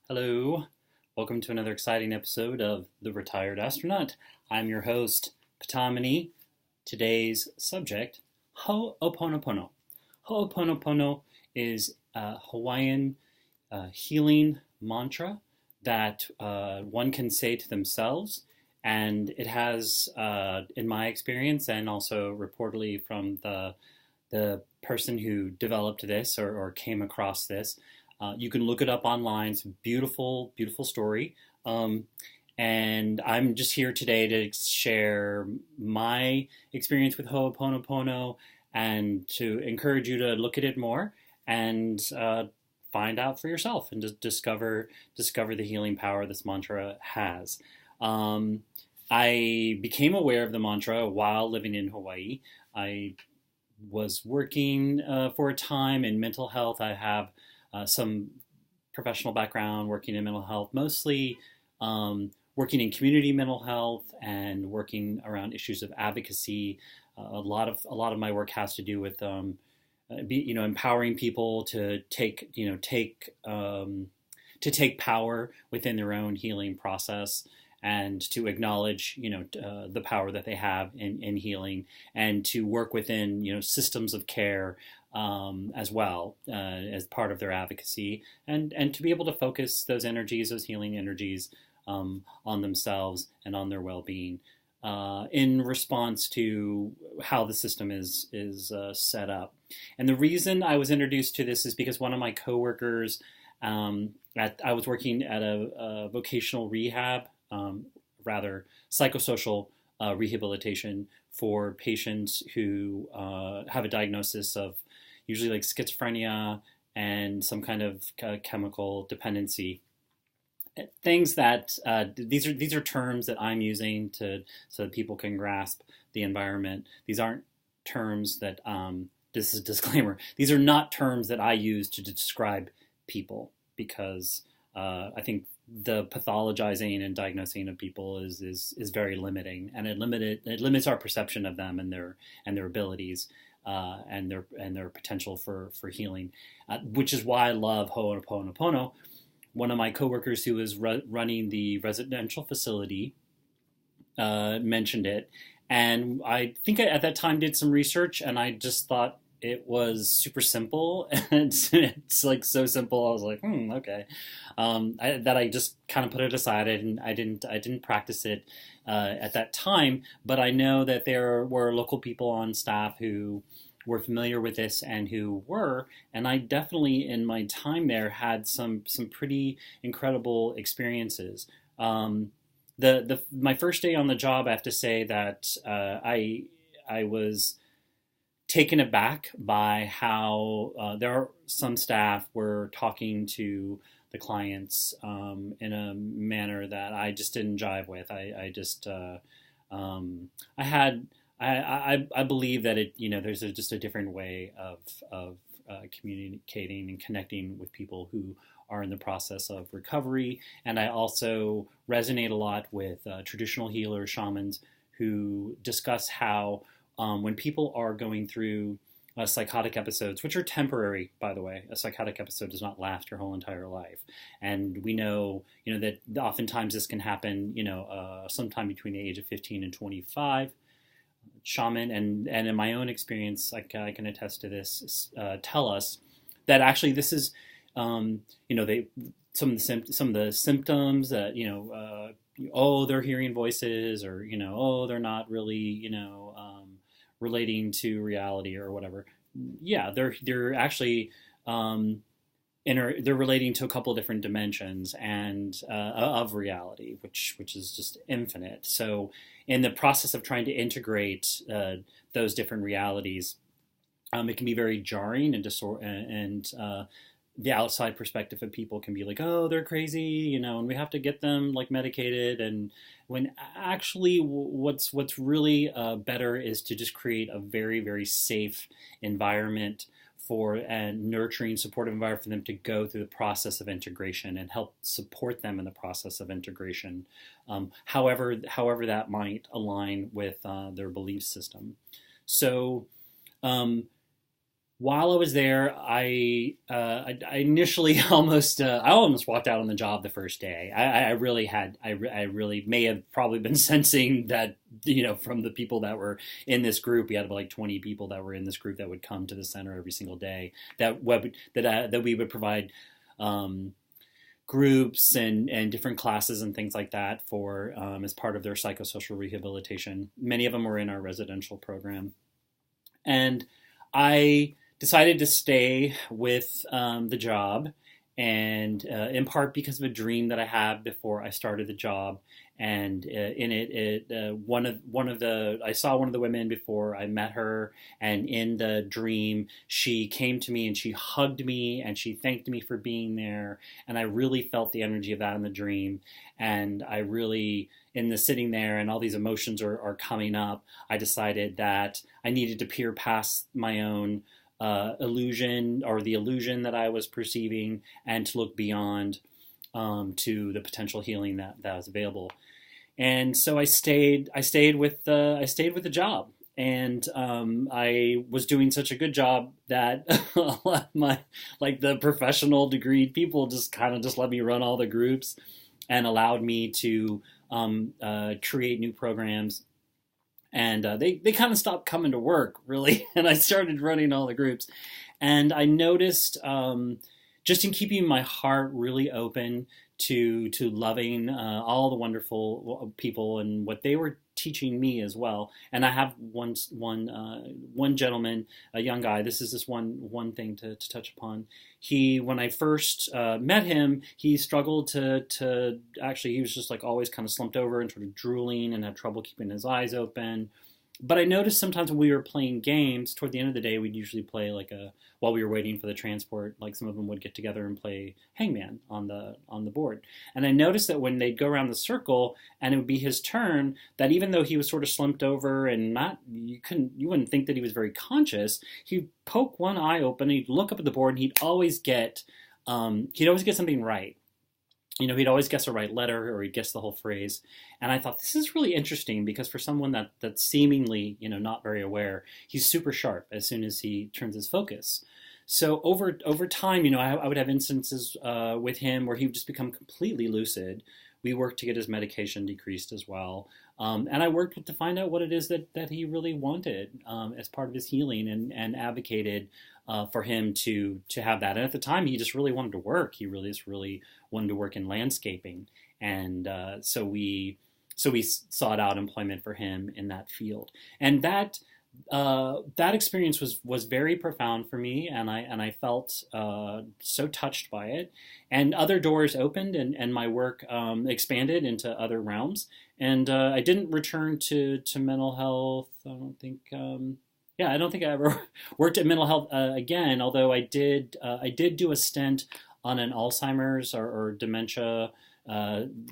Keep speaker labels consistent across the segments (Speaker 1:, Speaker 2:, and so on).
Speaker 1: Hello, welcome to another exciting episode of The Retired Astronaut. I'm your host, Patamani. Today's subject, Ho'oponopono. Ho'oponopono is a Hawaiian healing mantra that one can say to themselves, and it has, in my experience, and also reportedly from the person who developed this or came across this. You can look it up online. It's a beautiful, beautiful story. Um, and I'm just here today to share my experience with Ho'oponopono and to encourage you to look at it more and find out for yourself and just discover the healing power this mantra has. Um, I became aware of the mantra while living in Hawaii. I was working for a time in mental health. I have some professional background working in mental health, mostly working in community mental health and working around issues of advocacy. A lot of my work has to do with empowering people to take power within their own healing process and to acknowledge the power that they have in healing and to work within systems of care as well as part of their advocacy and to be able to focus those energies, those healing energies on themselves and on their well-being in response to how the system is set up. And the reason I was introduced to this is because one of my coworkers I was working at a vocational rehab, rather psychosocial rehabilitation for patients who have a diagnosis of usually like schizophrenia and some kind of chemical dependency. Things that these are terms that I'm using so that people can grasp the environment. These aren't terms that this is a disclaimer. These are not terms that I use to describe people because I think the pathologizing and diagnosing of people is very limiting, and it limits our perception of them and their abilities and their potential for healing, which is why I love Ho'oponopono. One of my coworkers who was running the residential facility mentioned it, and I think I, at that time did some research, and I just thought it was super simple, and it's like so simple. I was like, okay, that I just kind of put it aside, and I didn't practice it at that time. But I know that there were local people on staff who were familiar with this and who were, and I definitely in my time there had some pretty incredible experiences. My first day on the job, I have to say that I was taken aback by how there are some staff were talking to the clients in a manner that I just didn't jive with. I believe that there's just a different way of communicating and connecting with people who are in the process of recovery. And I also resonate a lot with traditional healers, shamans, who discuss how when people are going through psychotic episodes, which are temporary, by the way. A psychotic episode does not last your whole entire life, and we know, that oftentimes this can happen, sometime between the age of 15 and 25. Shaman and in my own experience, I can attest to this. Tell us that actually this is, they some of the symptoms that they're hearing voices, or they're not really relating to reality or whatever. Yeah, they're actually they're relating to a couple of different dimensions and of reality, which is just infinite. So, in the process of trying to integrate those different realities, it can be very jarring and the outside perspective of people can be like, oh, they're crazy, and we have to get them like medicated. And when actually what's really better is to just create a very, very safe environment for a nurturing, supportive environment for them to go through the process of integration and help support them in the process of integration, however that might align with their belief system. So While I was there, I initially almost I almost walked out on the job the first day. I really had I really may have probably been sensing that, from the people that were in this group. We had about like 20 people that were in this group that would come to the center every single day. That we would provide um, groups and different classes and things like that for as part of their psychosocial rehabilitation. Many of them were in our residential program, and I decided to stay with the job, and in part because of a dream that I had before I started the job. And in one of the I saw one of the women before I met her, and in the dream she came to me and she hugged me and she thanked me for being there, and I really felt the energy of that in the dream, and I really in the sitting there and all these emotions are coming up. I decided that I needed to peer past my own illusion, or the illusion that I was perceiving, and to look beyond to the potential healing that was available. And so I stayed with the job, and I was doing such a good job that a lot of my like the professional degreed people just kind of just let me run all the groups and allowed me to create new programs, and they kind of stopped coming to work really, and I started running all the groups, and I noticed just in keeping my heart really open to loving all the wonderful people and what they were teaching me as well. And I have one gentleman, a young guy. This is this one thing to touch upon. He, when I first met him, he struggled to actually, he was just like always kind of slumped over and sort of drooling and had trouble keeping his eyes open. But I noticed sometimes when we were playing games, toward the end of the day, we'd usually play like while we were waiting for the transport, like some of them would get together and play hangman on the board. And I noticed that when they'd go around the circle and it would be his turn, that even though he was sort of slumped over and not, you wouldn't think that he was very conscious, he'd poke one eye open, he'd look up at the board, and he'd always get something right. He'd always guess the right letter, or he'd guess the whole phrase. And I thought, this is really interesting, because for someone that's seemingly, not very aware, he's super sharp as soon as he turns his focus. So over time, I would have instances with him where he would just become completely lucid. We worked to get his medication decreased as well. And I worked to find out what it is that he really wanted as part of his healing, and advocated for him to have that. And at the time, he just really wanted to work. He really just really wanted to work in landscaping. And so we sought out employment for him in that field. And that experience was very profound for me, and I felt so touched by it. And other doors opened, and my work expanded into other realms. And I didn't return to mental health. I don't think. Yeah, I don't think I ever worked at mental health again. Although I did do a stint on an Alzheimer's or dementia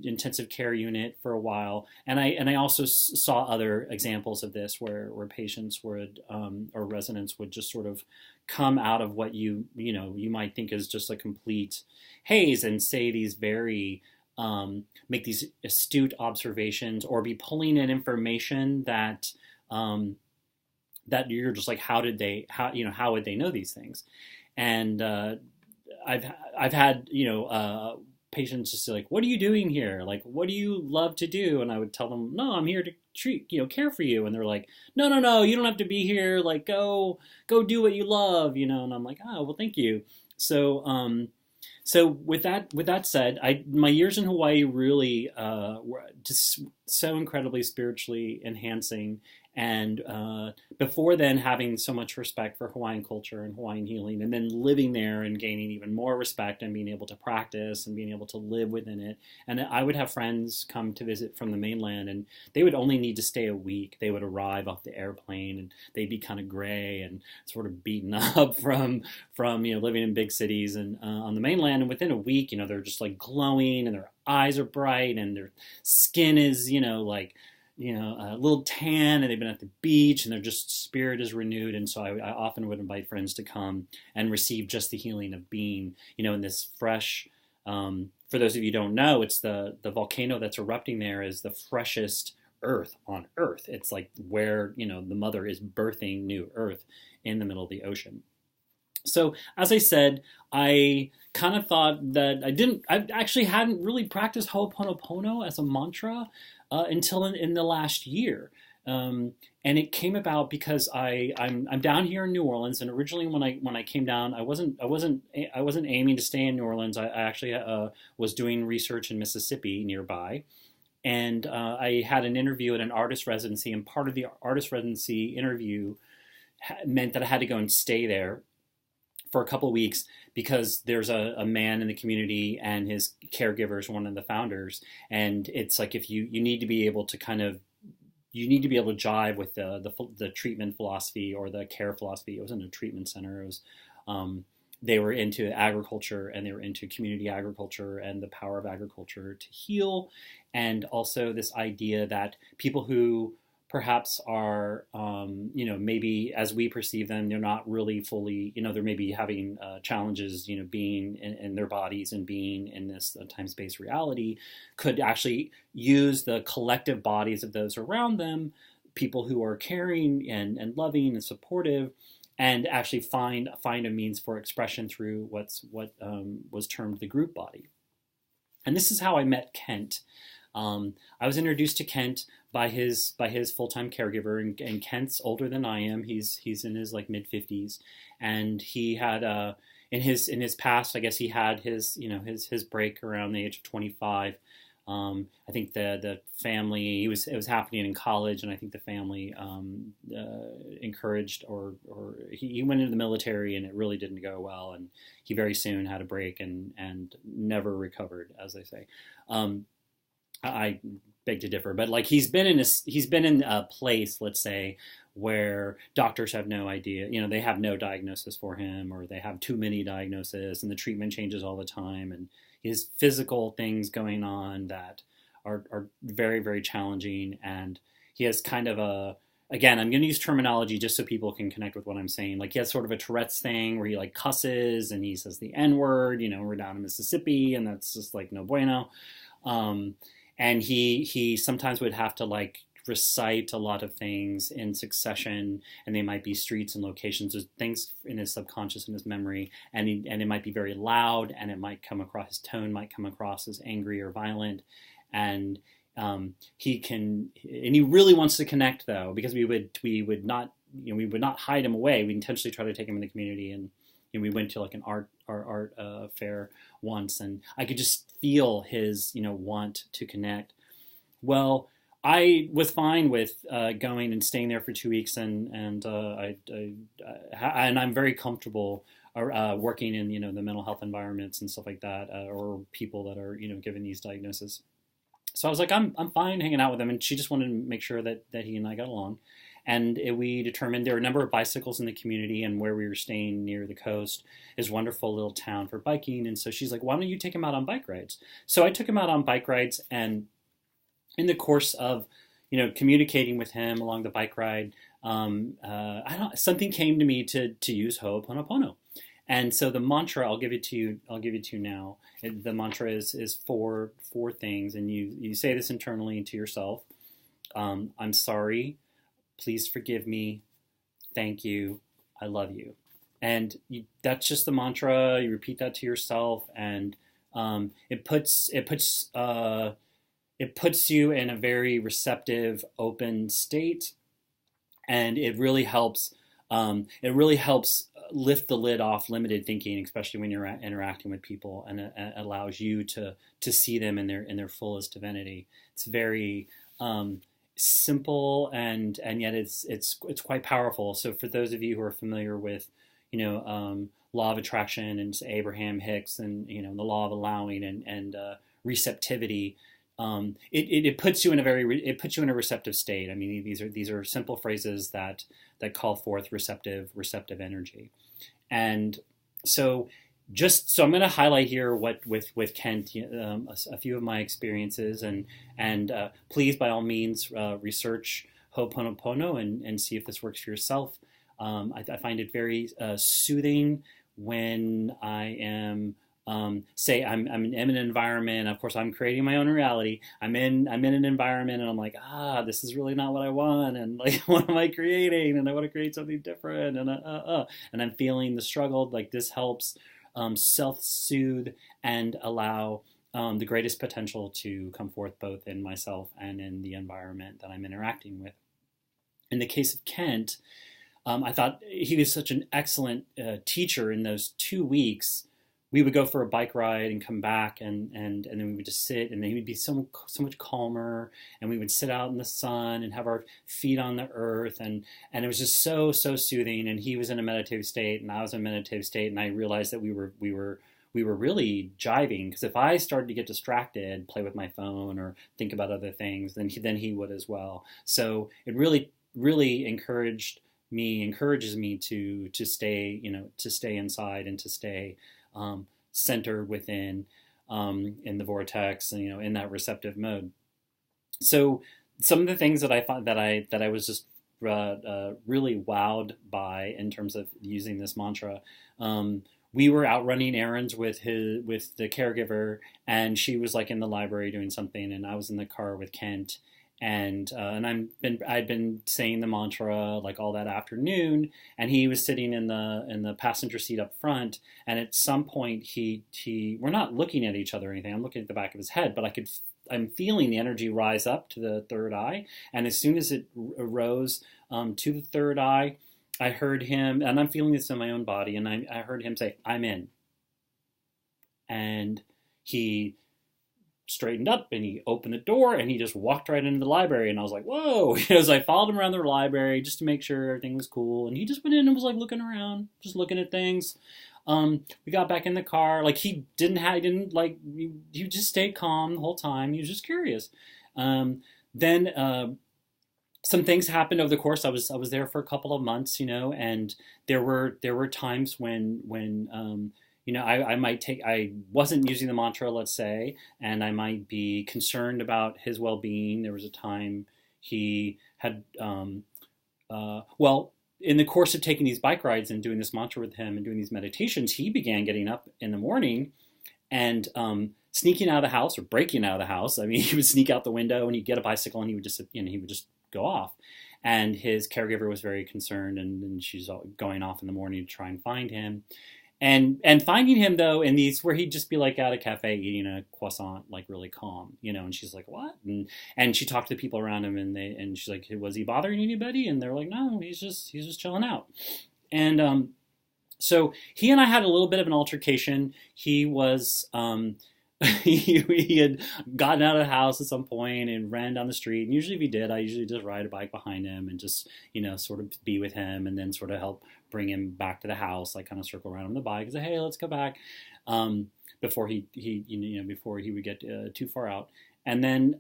Speaker 1: intensive care unit for a while, and I also saw other examples of this where patients would or residents would just sort of come out of what you might think is just a complete haze, and say these very make these astute observations, or be pulling in information that that you're just like, how would they know these things? And I've had patients just say, like, what are you doing here? Like, what do you love to do? And I would tell them, no, I'm here to care for you. And they're like, no, you don't have to be here. Like, go do what you love, And I'm like, oh, well, thank you. So with that said, my years in Hawaii really were just so incredibly spiritually enhancing. And before then, having so much respect for Hawaiian culture and Hawaiian healing, and then living there and gaining even more respect, and being able to practice and being able to live within it. And I would have friends come to visit from the mainland, and they would only need to stay a week. They would arrive off the airplane, and they'd be kind of gray and sort of beaten up from living in big cities and on the mainland. And within a week, they're just like glowing, and their eyes are bright, and their skin is like a little tan, and they've been at the beach, and their just spirit is renewed. And so I often would invite friends to come and receive just the healing of being, in this fresh. For those of you who don't know, it's the volcano that's erupting there is the freshest earth on Earth. It's like where the mother is birthing new Earth in the middle of the ocean. So as I said, I kind of thought that I actually hadn't really practiced Ho'oponopono as a mantra until in the last year. Um, and it came about because I'm down here in New Orleans, and originally when I came down, I wasn't aiming to stay in New Orleans. I actually was doing research in Mississippi nearby, and I had an interview at an artist residency, and part of the artist residency interview meant that I had to go and stay there for a couple of weeks because there's a man in the community and his caregiver is one of the founders, and it's like if you need to be able to kind of you need to be able to jive with the treatment philosophy or the care philosophy. It wasn't a treatment center. It was they were into agriculture and they were into community agriculture and the power of agriculture to heal, and also this idea that people who perhaps are, maybe as we perceive them, they're not really fully, they're maybe having challenges, being in their bodies and being in this time-space reality, could actually use the collective bodies of those around them, people who are caring and loving and supportive, and actually find a means for expression through what was termed the group body. And this is how I met Kent. I was introduced to Kent by his full-time caregiver, and Kent's older than I am. He's in his like mid-50s, and he had in his past, I guess he had his break around the age of 25. I think the family, it was happening in college, and I think the family encouraged or he went into the military, and it really didn't go well, and he very soon had a break and never recovered, as they say. I beg to differ, but like he's been in a place, let's say, where doctors have no idea, they have no diagnosis for him, or they have too many diagnoses, and the treatment changes all the time, and he has physical things going on that are very, very challenging, and he has kind of again, I'm going to use terminology just so people can connect with what I'm saying. Like he has sort of a Tourette's thing where he like cusses and he says the N word, we're down in Mississippi, and that's just like no bueno. And he sometimes would have to like recite a lot of things in succession, and they might be streets and locations. There's things in his subconscious and his memory, and it might be very loud, and it might come across, his tone might come across as angry or violent, and he really wants to connect though, because we would not hide him away. We intentionally try to take him in the community, and we went to like an art fair once, and I could just feel his want to connect. Well, I was fine with going and staying there for 2 weeks, and I'm very comfortable working in the mental health environments and stuff like that, or people that are given these diagnoses. So I was like, I'm fine hanging out with him, and she just wanted to make sure that he and I got along. And we determined there were a number of bicycles in the community, and where we were staying near the coast is a wonderful little town for biking. And so she's like, why don't you take him out on bike rides? So I took him out on bike rides, and in the course of communicating with him along the bike ride, something came to me to use Ho'oponopono. And so the mantra, I'll give it to you now. The mantra is four things, and you say this internally to yourself. I'm sorry. Please forgive me. Thank you. I love you. And that's just the mantra. You repeat that to yourself, and it puts you in a very receptive, open state, and it really helps. Lift the lid off limited thinking, especially when you're interacting with people, and it allows you to see them in their fullest divinity. It's very simple, and yet it's quite powerful. So for those of you who are familiar with law of attraction and Abraham Hicks and the law of allowing and receptivity, it puts you in a receptive state. I mean, these are simple phrases that call forth receptive energy. And so I'm going to highlight here what with Kent, a few of my experiences, and please by all means research Ho'oponopono and see if this works for yourself. I find it very soothing when I am say I'm in an environment. Of course, I'm creating my own reality. I'm in an environment, and I'm like, this is really not what I want, and like, what am I creating? And I want to create something different, and I'm feeling the struggle. Like this helps self-soothe and allow the greatest potential to come forth both in myself and in the environment that I'm interacting with. In the case of Kent, I thought he was such an excellent teacher in those 2 weeks. We would go for a bike ride and come back, and then we would just sit, and then he would be so much calmer, and we would sit out in the sun and have our feet on the earth, and it was just so soothing. And he was in a meditative state, and I was in a meditative state, and I realized that we were really jiving, because if I started to get distracted, play with my phone or think about other things, then he would as well. So it really encourages me to stay, to stay inside and to stay centered within, in the vortex, and in that receptive mode. So some of the things that I thought that I was just really wowed by in terms of using this mantra. We were out running errands with the caregiver, and she was like in the library doing something, and I was in the car with Kent, and I'd been saying the mantra like all that afternoon, and he was sitting in the passenger seat up front, and at some point we're not looking at each other or anything. I'm looking at the back of his head, but I'm feeling the energy rise up to the third eye, and as soon as it rose to the third eye, I heard him, and I'm feeling this in my own body, and I heard him say, "I'm in," and he straightened up and he opened the door and he just walked right into the library, and I was like, whoa. As I followed him around the library just to make sure everything was cool, and he just went in and was like looking around, just looking at things. We got back in the car, like he just stayed calm the whole time. He was just curious. Then some things happened over the course. I was there for a couple of months, and there were times when I wasn't using the mantra, let's say, and I might be concerned about his well-being. There was a time he had, in the course of taking these bike rides and doing this mantra with him and doing these meditations, he began getting up in the morning and sneaking out of the house or breaking out of the house. I mean, he would sneak out the window and he'd get a bicycle and he would just go off. And his caregiver was very concerned, and she's going off in the morning to try and find him. And finding him, though, in these where he'd just be like at a cafe eating a croissant, like really calm, and she's like, what? And she talked to the people around him, and she's like, was he bothering anybody? And they're like, no, he's just chilling out. And so he and I had a little bit of an altercation. He was he had gotten out of the house at some point and ran down the street. And usually if he did, I usually just ride a bike behind him and just, sort of be with him, and then sort of help bring him back to the house, like kind of circle around on the bike and say, hey, let's go back, before before he would get too far out. And then,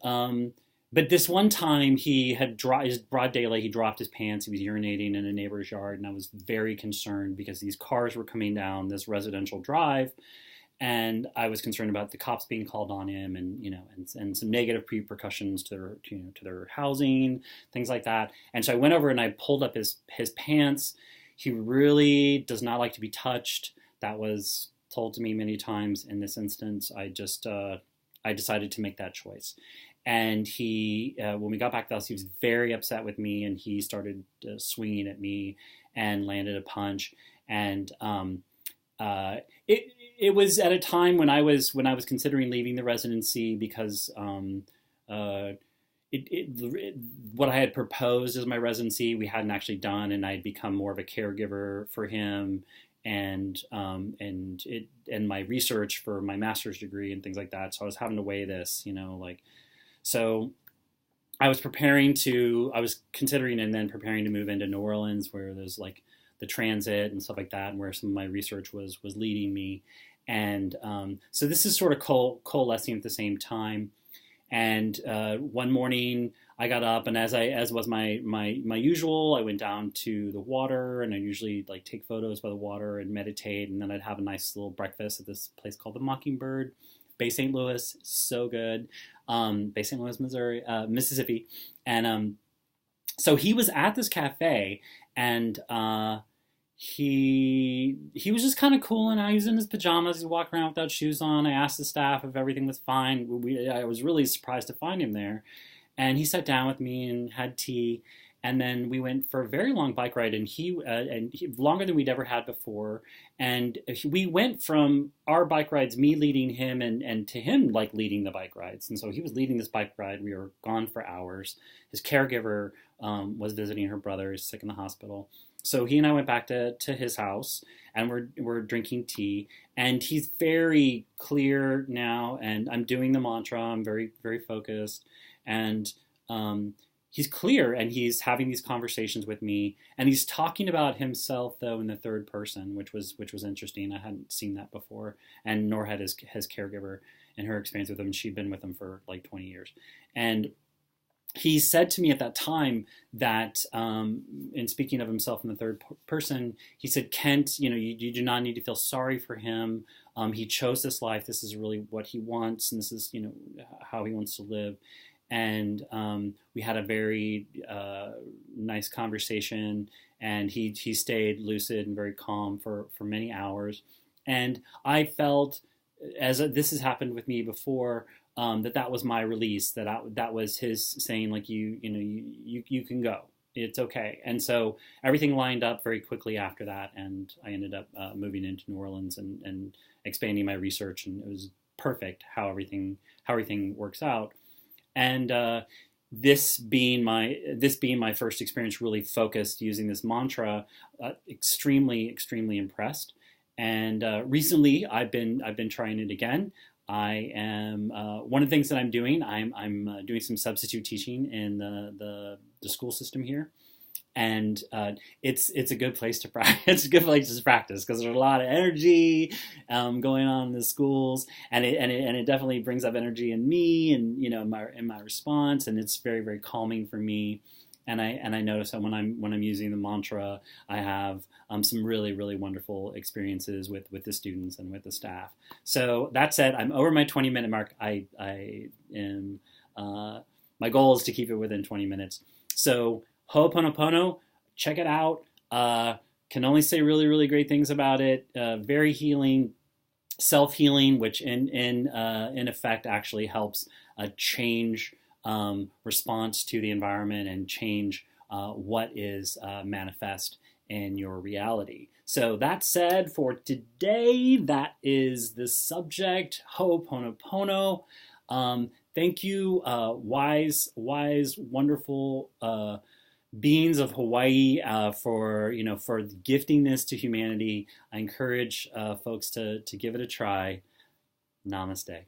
Speaker 1: but this one time he had broad daylight, he dropped his pants, he was urinating in a neighbor's yard, and I was very concerned because these cars were coming down this residential drive. And I was concerned about the cops being called on him, and some negative repercussions to their housing, things like that. And so I went over and I pulled up his pants. He really does not like to be touched. That was told to me many times. In this instance, I decided to make that choice. And he, when we got back to the house, he was very upset with me, and he started swinging at me and landed a punch. And it was at a time when I was considering leaving the residency because what I had proposed as my residency we hadn't actually done, and I had become more of a caregiver for him, and my research for my master's degree and things like that. So I was having to weigh this, so I was considering and then preparing to move into New Orleans, where there's like the transit and stuff like that, and where some of my research was leading me. And so this is sort of coalescing at the same time. And one morning I got up, and as was my usual, I went down to the water, and I usually like take photos by the water and meditate, and then I'd have a nice little breakfast at this place called the Mockingbird, Bay St. Louis, so good, Bay St. Louis, he was just kind of cool, and he was in his pajamas. He walked around without shoes on. I asked the staff if everything was fine. I was really surprised to find him there, and he sat down with me and had tea, and then we went for a very long bike ride, and longer than we'd ever had before. And we went from our bike rides, me leading him, and to him like leading the bike rides. And so he was leading this bike ride. We were gone for hours. His caregiver was visiting her brother, who's sick in the hospital. So he and I went back to his house, and we're drinking tea, and he's very clear now, and I'm doing the mantra. I'm very, very focused, and he's clear, and he's having these conversations with me, and he's talking about himself though in the third person, which was interesting. I hadn't seen that before, and nor had his caregiver in her experience with him. She'd been with him for like 20 years, and he said to me at that time that, in speaking of himself in the third person, he said, Kent, you do not need to feel sorry for him. He chose this life. This is really what he wants, and this is, how he wants to live. And we had a very nice conversation, and he stayed lucid and very calm for many hours. And I felt, this has happened with me before, that was my release, that was his saying, like, you can go, it's okay. And so everything lined up very quickly after that, and I ended up moving into New Orleans and expanding my research, and it was perfect how everything works out. And this being my first experience really focused using this mantra, extremely, extremely impressed. And recently I've been trying it again. I am one of the things that I'm doing. I'm doing some substitute teaching in the school system here, and it's a good place to practice. It's a good place to practice because there's a lot of energy going on in the schools, and it definitely brings up energy in me, and in my response, and it's very, very calming for me. And I notice that when I'm using the mantra, I have some really, really wonderful experiences with the students and with the staff. So that said, I'm over my 20-minute mark. I am my goal is to keep it within 20 minutes. So Ho'oponopono, check it out. Can only say really, really great things about it. Very healing, self-healing, which in effect actually helps change response to the environment and change what is manifest in your reality. So that said, for today, that is the subject, Ho'oponopono. Thank you, wise, wonderful beings of Hawaii, for gifting this to humanity. I encourage folks to give it a try. Namaste.